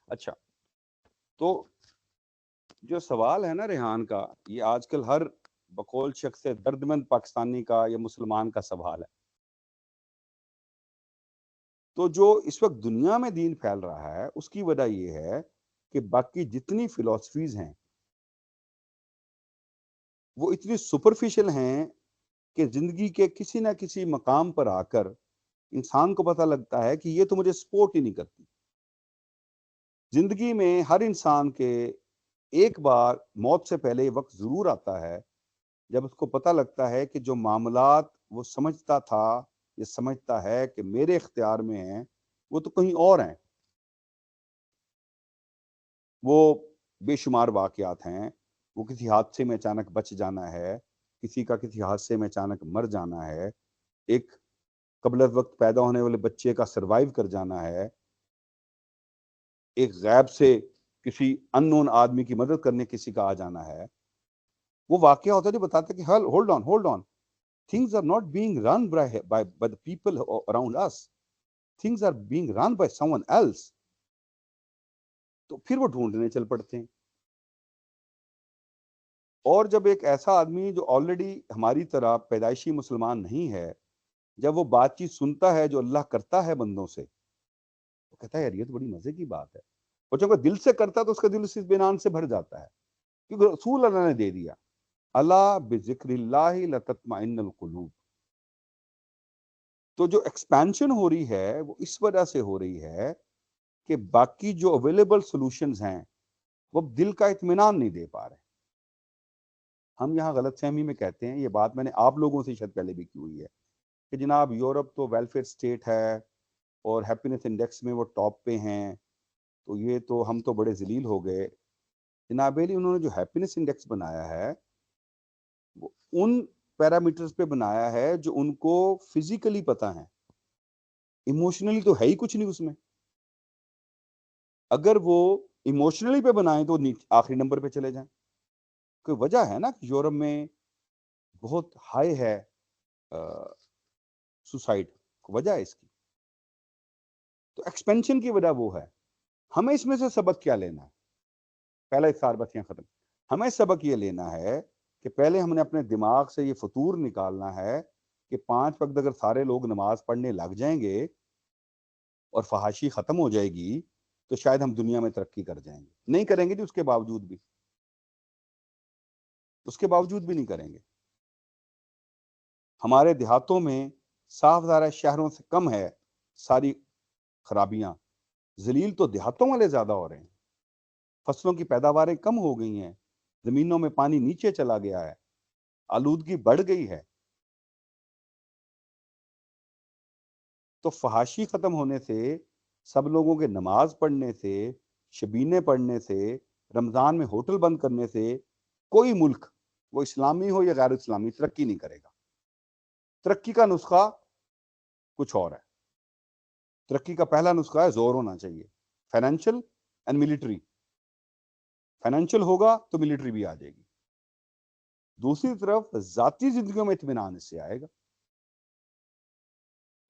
اچھا، تو جو سوال ہے نا ریحان کا، یہ آج کل ہر بقول شخص درد مند پاکستانی کا یا مسلمان کا سوال ہے. تو جو اس وقت دنیا میں دین پھیل رہا ہے اس کی وجہ یہ ہے کہ باقی جتنی فلسفیز ہیں وہ اتنی سپرفیشل ہیں کہ زندگی کے کسی نہ کسی مقام پر آ کر انسان کو پتہ لگتا ہے کہ یہ تو مجھے سپورٹ ہی نہیں کرتی. زندگی میں ہر انسان کے ایک بار موت سے پہلے وقت ضرور آتا ہے جب اس کو پتہ لگتا ہے کہ جو معاملات وہ سمجھتا تھا یا سمجھتا ہے کہ میرے اختیار میں ہیں وہ تو کہیں اور ہیں. وہ بے شمار واقعات ہیں. وہ کسی حادثے میں اچانک بچ جانا ہے، کسی کا کسی حادثے میں اچانک مر جانا ہے، ایک قبل از وقت پیدا ہونے والے بچے کا سروائیو کر جانا ہے، ایک غیب سے کسی ان نون آدمی کی مدد کرنے کسی کا آ جانا ہے. وہ واقعہ ہوتا ہے جو بتاتا ہے کہ hold on things are not being run by the people around us, things are being run by someone else. تو پھر وہ ڈھونڈنے چل پڑتے ہیں. اور جب ایک ایسا آدمی جو آلریڈی ہماری طرح پیدائشی مسلمان نہیں ہے جب وہ بات چیت سنتا ہے جو اللہ کرتا ہے بندوں سے تو کہتا ہے یار یہ تو بڑی مزے کی بات ہے. اور جب وہ دل سے کرتا ہے تو اس کا دل اس اطمینان سے بھر جاتا ہے کیونکہ رسول اللہ نے دے دیا، اللہ بذکر اللہ لتطمئن القلوب. تو جو ایکسپینشن ہو رہی ہے وہ اس وجہ سے ہو رہی ہے کہ باقی جو اویلیبل سولوشنز ہیں وہ دل کا اطمینان نہیں دے پا رہے. ہم یہاں غلط فہمی میں کہتے ہیں، یہ بات میں نے آپ لوگوں سے شاید پہلے بھی کی ہوئی ہے کہ جناب یورپ تو ویلفیئر اسٹیٹ ہے اور ہیپینس انڈیکس میں وہ ٹاپ پہ ہیں تو یہ تو ہم تو بڑے ذلیل ہو گئے. جناب علی انہوں نے جو ہیپینس انڈیکس بنایا ہے وہ ان پیرامیٹرز پہ بنایا ہے جو ان کو فزیکلی پتہ ہیں، ایموشنلی تو ہے ہی کچھ نہیں اس میں. اگر وہ ایموشنلی پہ بنائیں تو آخری نمبر پہ چلے جائیں. کوئی وجہ ہے نا کہ یورپ میں بہت ہائی ہے سوسائڈ، وجہ ہے اس کی. تو ایکسپینشن کی وجہ وہ ہے. ہمیں اس میں سے سبق کیا لینا ہے؟ پہلا اثار بس یہاں ختم. ہمیں سبق یہ لینا ہے کہ پہلے ہم نے اپنے دماغ سے یہ فطور نکالنا ہے کہ 5 وقت اگر سارے لوگ نماز پڑھنے لگ جائیں گے اور فحاشی ختم ہو جائے گی تو شاید ہم دنیا میں ترقی کر جائیں گے. نہیں کریں گے جی، اس کے باوجود بھی نہیں کریں گے. ہمارے دیہاتوں میں صاف ظاہر شہروں سے کم ہے ساری خرابیاں، ذلیل تو دیہاتوں والے زیادہ ہو رہے ہیں. فصلوں کی پیداواریں کم ہو گئی ہیں، زمینوں میں پانی نیچے چلا گیا ہے، آلودگی بڑھ گئی ہے. تو فحاشی ختم ہونے سے، سب لوگوں کے نماز پڑھنے سے، شبینے پڑھنے سے، رمضان میں ہوٹل بند کرنے سے کوئی ملک وہ اسلامی ہو یا غیر اسلامی ترقی نہیں کرے گا. ترقی کا نسخہ کچھ اور ہے. ترقی کا پہلا نسخہ ہے زور ہونا چاہیے، فائنینشل اینڈ ملٹری. فائنینشل ہوگا تو ملٹری بھی آ جائے گی. دوسری طرف ذاتی زندگیوں میں اطمینان اس سے آئے گا.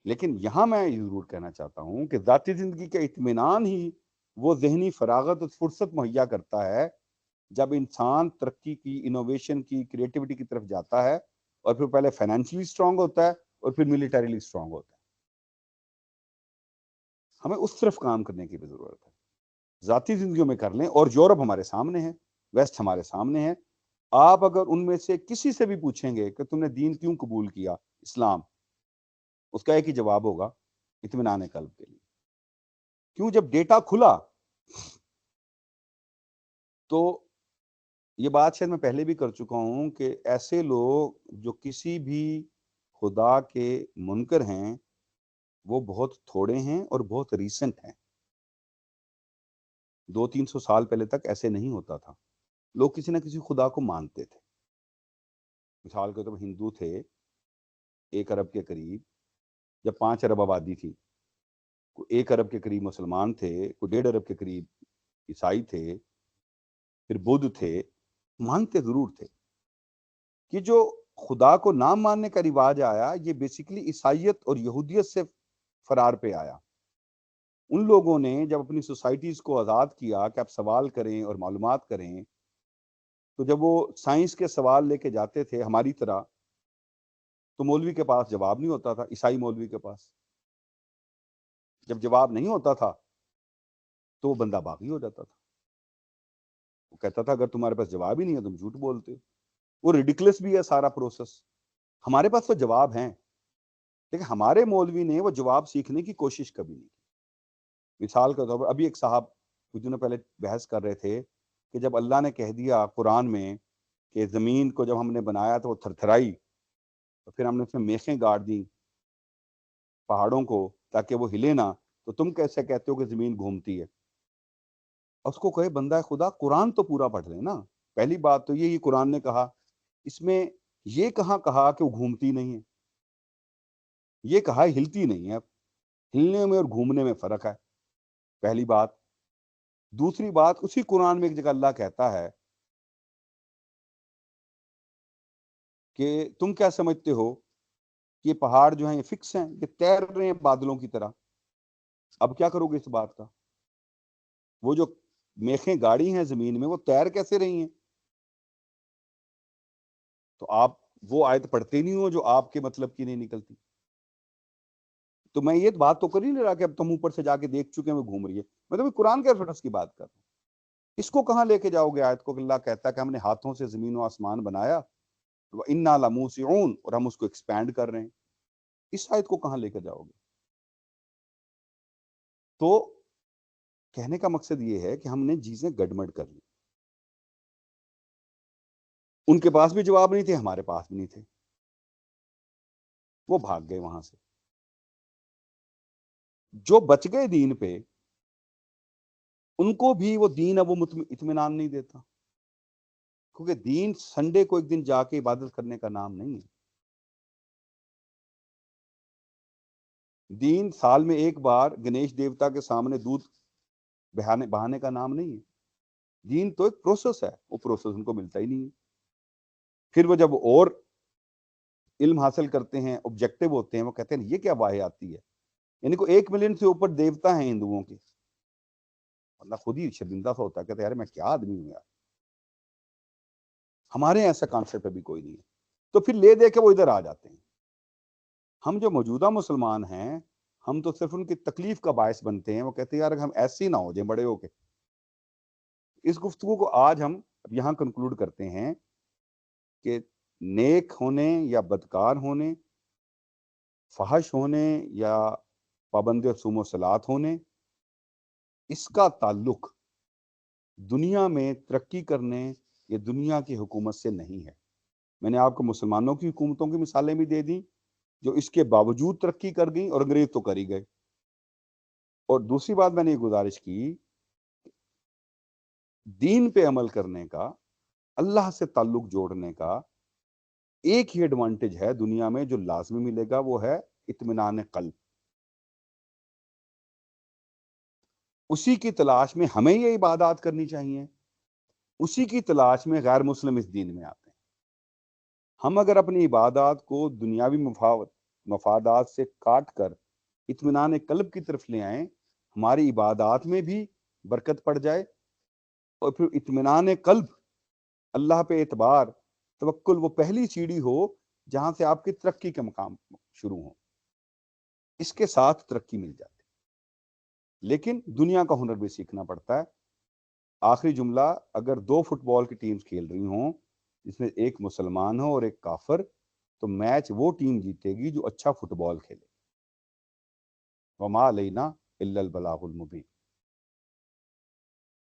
لیکن یہاں میں ضرور کہنا چاہتا ہوں کہ ذاتی زندگی کا اطمینان ہی وہ ذہنی فراغت اور فرصت مہیا کرتا ہے جب انسان ترقی کی، انوویشن کی، کریٹیوٹی کی طرف جاتا ہے اور پھر پہلے فائنینشلی اسٹرانگ ہوتا ہے اور پھر ملٹریلی اسٹرانگ ہوتا ہے. ہمیں اس طرف کام کرنے کی بھی ضرورت ہے. ذاتی زندگیوں میں کر لیں. اور یورپ ہمارے سامنے ہے، ویسٹ ہمارے سامنے ہے. آپ اگر ان میں سے کسی سے بھی پوچھیں گے کہ تم نے دین کیوں قبول کیا، اسلام، اس کا ایک ہی جواب ہوگا، اطمینان قلب کے لیے. کیوں؟ جب ڈیٹا کھلا تو یہ بات شاید میں پہلے بھی کر چکا ہوں کہ ایسے لوگ جو کسی بھی خدا کے منکر ہیں وہ بہت تھوڑے ہیں اور بہت ریسنٹ ہیں. 200-300 سال پہلے تک ایسے نہیں ہوتا تھا. لوگ کسی نہ کسی خدا کو مانتے تھے. مثال کے طور پر ہندو تھے 1 ارب کے قریب، جب 5 ارب آبادی تھی. کوئی 1 ارب کے قریب مسلمان تھے، کوئی 1.5 ارب کے قریب عیسائی تھے، پھر بدھ تھے. مانتے ضرور تھے. کہ جو خدا کو نہ ماننے کا رواج آیا یہ بیسیکلی عیسائیت اور یہودیت سے فرار پہ آیا. ان لوگوں نے جب اپنی سوسائٹیز کو آزاد کیا کہ آپ سوال کریں اور معلومات کریں، تو جب وہ سائنس کے سوال لے کے جاتے تھے ہماری طرح، تو مولوی کے پاس جواب نہیں ہوتا تھا، عیسائی مولوی کے پاس جب جواب نہیں ہوتا تھا تو وہ بندہ باغی ہو جاتا تھا. وہ کہتا تھا اگر تمہارے پاس جواب ہی نہیں ہے تم جھوٹ بولتے. وہ ریڈیکلس بھی ہے سارا پروسیس. ہمارے پاس تو جواب ہیں، لیکن ہمارے مولوی نے وہ جواب سیکھنے کی کوشش کبھی نہیں کی. مثال کے طور پر ابھی ایک صاحب کچھ دنوں پہلے بحث کر رہے تھے کہ جب اللہ نے کہہ دیا قرآن میں کہ زمین کو جب ہم نے بنایا تو وہ تھرتھرائی، تو پھر ہم نے اس میں میخیں گاڑ دیں پہاڑوں کو تاکہ وہ ہلے نہ، تو تم کیسے کہتے ہو کہ زمین گھومتی ہے؟ اس کو کہے بندہ خدا قرآن تو پورا پڑھ لے نا. پہلی بات تو یہ قرآن نے کہا، اس میں یہ کہاں کہا کہ وہ گھومتی نہیں ہے؟ یہ کہا ہلتی نہیں ہے. ہلنے میں اور گھومنے میں فرق ہے، پہلی بات. دوسری بات، اسی قرآن میں ایک جگہ اللہ کہتا ہے کہ تم کیا سمجھتے ہو کہ یہ پہاڑ جو ہیں یہ فکس ہیں، یہ تیر رہے ہیں بادلوں کی طرح. اب کیا کرو گے اس بات کا؟ وہ جو میخیں گاڑی ہیں زمین میں وہ تیر کیسے رہی ہیں؟ تو آپ وہ آیت پڑھتے نہیں ہو جو آپ کے مطلب کی نہیں نکلتی. تو میں یہ بات تو کر ہی نہیں رہا کہ اب تم اوپر سے جا کے دیکھ چکے ہیں وہ گھوم رہی ہے، میں تو قرآن کے ریفرنس کی بات کر رہا ہوں. اس کو کہاں لے کے جاؤ گے آیت کو کہ اللہ کہتا ہے کہ ہم نے ہاتھوں سے زمین و آسمان بنایا وَإِنَّا لَمُوسِعُونَ، اور ہم اس کو ایکسپینڈ کر رہے ہیں. اس آیت کو کہاں لے کے جاؤ گے؟ تو کہنے کا مقصد یہ ہے کہ ہم نے چیزیں گڑمڑ کر لی. ان کے پاس بھی جواب نہیں تھے، ہمارے پاس بھی نہیں تھے، وہ بھاگ گئے وہاں سے. جو بچ گئے دین پہ، ان کو بھی وہ دین اب وہ اطمینان نہیں دیتا، کیونکہ دین سنڈے کو ایک دن جا کے عبادت کرنے کا نام نہیں ہے. دین سال میں ایک بار گنیش دیوتا کے سامنے دودھ بہانے کا نام نہیں ہے. دین تو ایک پروسیس ہے، وہ پروسیس ان کو ملتا ہی نہیں ہے. پھر وہ جب اور علم حاصل کرتے ہیں، آبجیکٹو ہوتے ہیں، وہ کہتے ہیں یہ کیا واحد آتی ہے. یعنی کو 1 ملین سے اوپر دیوتا ہیں ہندوؤں کے. اللہ خود ہی شرمندہ سا ہوتا ہے، کہتے ہیں یار میں کیا آدمی ہوں یار. ہمارے ایسا کانسیپٹ ابھی کوئی نہیں ہے. تو پھر لے دے کے وہ ادھر آ جاتے ہیں. ہم جو موجودہ مسلمان ہیں، ہم تو صرف ان کی تکلیف کا باعث بنتے ہیں. وہ کہتے ہیں یار ہم ایسے ہی نہ ہو جائیں بڑے ہو کے. اس گفتگو کو آج ہم یہاں کنکلوڈ کرتے ہیں کہ نیک ہونے یا بدکار ہونے، فحش ہونے یا پابند صوم و صلات ہونے، اس کا تعلق دنیا میں ترقی کرنے یا دنیا کی حکومت سے نہیں ہے. میں نے آپ کو مسلمانوں کی حکومتوں کی مثالیں بھی دے دیں جو اس کے باوجود ترقی کر گئیں، اور انگریز تو کر ہی گئے. اور دوسری بات میں نے یہ گزارش کی، دین پہ عمل کرنے کا، اللہ سے تعلق جوڑنے کا ایک ہی ایڈوانٹیج ہے دنیا میں جو لازمی ملے گا، وہ ہے اطمینان قلب. اسی کی تلاش میں ہمیں یہ عبادات کرنی چاہیے، اسی کی تلاش میں غیر مسلم اس دین میں آتے ہیں. ہم اگر اپنی عبادات کو دنیاوی مفادات سے کاٹ کر اطمینان قلب کی طرف لے آئیں، ہماری عبادات میں بھی برکت پڑ جائے، اور پھر اطمینان قلب، اللہ پہ اعتبار، توکل، وہ پہلی سیڑھی ہو جہاں سے آپ کی ترقی کے مقام شروع ہوں. اس کے ساتھ ترقی مل جاتی، لیکن دنیا کا ہنر بھی سیکھنا پڑتا ہے. آخری جملہ، اگر 2 فٹ بال کی ٹیمز کھیل رہی ہوں جس میں ایک مسلمان ہو اور ایک کافر، تو میچ وہ ٹیم جیتے گی جو اچھا فٹ بال کھیلے. وما علینا الا البلاغ المبین.